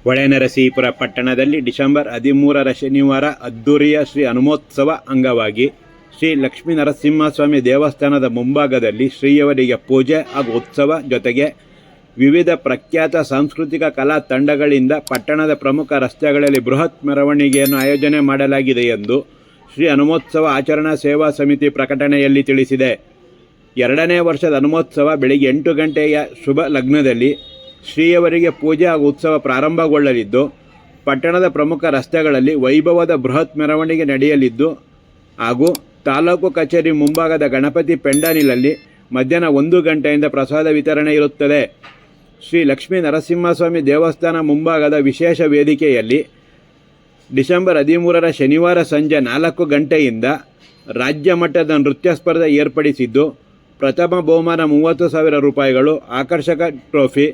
ಹೊಳೆನರಸೀಪುರ ಪಟ್ಟಣದಲ್ಲಿ ಡಿಸೆಂಬರ್ 13ರ ಶನಿವಾರ ಅದ್ದೂರಿಯ ಶ್ರೀ ಹನುಮೋತ್ಸವ ಅಂಗವಾಗಿ ಶ್ರೀ ಲಕ್ಷ್ಮೀ ನರಸಿಂಹಸ್ವಾಮಿ ದೇವಸ್ಥಾನದ ಮುಂಭಾಗದಲ್ಲಿ ಶ್ರೀಯವರಿಗೆ ಪೂಜೆ ಹಾಗೂ ಉತ್ಸವ ಜೊತೆಗೆ ವಿವಿಧ ಪ್ರಖ್ಯಾತ ಸಾಂಸ್ಕೃತಿಕ ಕಲಾ ತಂಡಗಳಿಂದ ಪಟ್ಟಣದ ಪ್ರಮುಖ ರಸ್ತೆಗಳಲ್ಲಿ ಬೃಹತ್ ಮೆರವಣಿಗೆಯನ್ನು ಆಯೋಜನೆ ಮಾಡಲಾಗಿದೆ ಎಂದು ಶ್ರೀ ಹನುಮೋತ್ಸವ ಆಚರಣಾ ಸೇವಾ ಸಮಿತಿ ಪ್ರಕಟಣೆಯಲ್ಲಿ ತಿಳಿಸಿದೆ. 2ನೇ ವರ್ಷದ ಹನುಮೋತ್ಸವ ಬೆಳಿಗ್ಗೆ 8 ಗಂಟೆಯ ಶುಭ ಲಗ್ನದಲ್ಲಿ ಶ್ರೀಯವರಿಗೆ ಪೂಜೆ ಹಾಗೂ ಉತ್ಸವ ಪ್ರಾರಂಭಗೊಳ್ಳಲಿದ್ದು, ಪಟ್ಟಣದ ಪ್ರಮುಖ ರಸ್ತೆಗಳಲ್ಲಿ ವೈಭವದ ಬೃಹತ್ ಮೆರವಣಿಗೆ ನಡೆಯಲಿದ್ದು ಹಾಗೂ ತಾಲೂಕು ಕಚೇರಿ ಮುಂಭಾಗದ ಗಣಪತಿ ಪೆಂಡಾಲಿನಲ್ಲಿ ಮಧ್ಯಾಹ್ನ 1 ಗಂಟೆಯಿಂದ ಪ್ರಸಾದ ವಿತರಣೆ ಇರುತ್ತದೆ. ಶ್ರೀ ಲಕ್ಷ್ಮೀ ನರಸಿಂಹಸ್ವಾಮಿ ದೇವಸ್ಥಾನ ಮುಂಭಾಗದ ವಿಶೇಷ ವೇದಿಕೆಯಲ್ಲಿ ಡಿಸೆಂಬರ್ 13ರ ಶನಿವಾರ ಸಂಜೆ 4 ಗಂಟೆಯಿಂದ ರಾಜ್ಯ ಮಟ್ಟದ ನೃತ್ಯ ಸ್ಪರ್ಧೆ ಏರ್ಪಡಿಸಿದ್ದು, ಪ್ರಥಮ ಬಹುಮಾನ 30,000 ರೂಪಾಯಿಗಳು ಆಕರ್ಷಕ ಟ್ರೋಫಿ,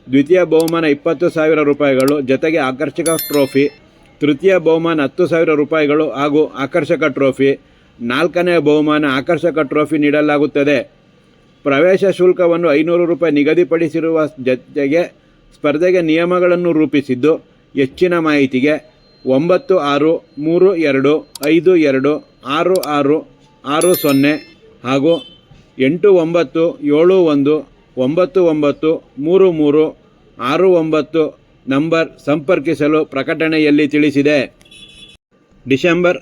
ದ್ವಿತೀಯ ಬಹುಮಾನ 20,000 ರೂಪಾಯಿಗಳು ಜೊತೆಗೆ ಆಕರ್ಷಕ ಟ್ರೋಫಿ, ತೃತೀಯ ಬಹುಮಾನ 10,000 ರೂಪಾಯಿಗಳು ಹಾಗೂ ಆಕರ್ಷಕ ಟ್ರೋಫಿ, 4ನೇ ಬಹುಮಾನ ಆಕರ್ಷಕ ಟ್ರೋಫಿ ನೀಡಲಾಗುತ್ತದೆ. ಪ್ರವೇಶ ಶುಲ್ಕವನ್ನು 500 ರೂಪಾಯಿ ನಿಗದಿಪಡಿಸಿರುವ ಜೊತೆಗೆ ಸ್ಪರ್ಧೆಗೆ ನಿಯಮಗಳನ್ನು ರೂಪಿಸಿದ್ದು, ಹೆಚ್ಚಿನ ಮಾಹಿತಿಗೆ 9652526660 ಹಾಗೂ 8971993369 ನಂಬರ್ ಸಂಪರ್ಕಿಸಲು ಪ್ರಕಟಣೆಯಲ್ಲಿ ತಿಳಿಸಿದೆ. ಡಿಸೆಂಬರ್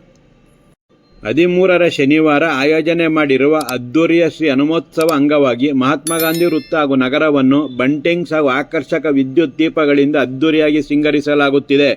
13ರ ಶನಿವಾರ ಆಯೋಜನೆ ಮಾಡಿರುವ ಅದ್ದೂರಿಯ ಶ್ರೀ ಹನುಮೋತ್ಸವ ಅಂಗವಾಗಿ ಮಹಾತ್ಮ ಗಾಂಧಿ ವೃತ್ತ ಹಾಗೂ ನಗರವನ್ನು ಬಂಟಿಂಗ್ಸ್ ಹಾಗೂ ಆಕರ್ಷಕ ವಿದ್ಯುತ್ ದೀಪಗಳಿಂದ ಅದ್ದೂರಿಯಾಗಿ ಸಿಂಗರಿಸಲಾಗುತ್ತಿದೆ.